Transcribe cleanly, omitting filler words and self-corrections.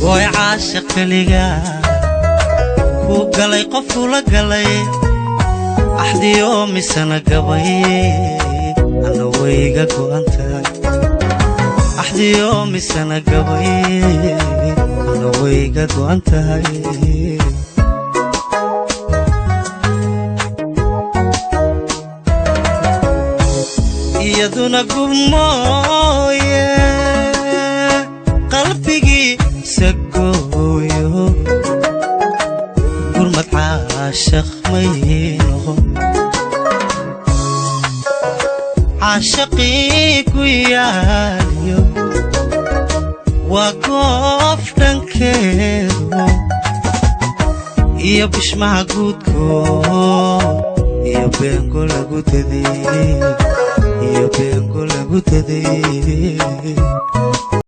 way caashiq kaliga ku galay qofku la galay axdiyo misana gabay ana wayga go'anta axdiyo misana gabay ana wayga go'anta iyaduna gumooye qalbigii sagooyo gurmad caashiq mayno caashiqii ku yaaliyo waa goof dhankeedu iyo bishmaha guudkood iyo beengo lagu daday iyo beengo lagu daday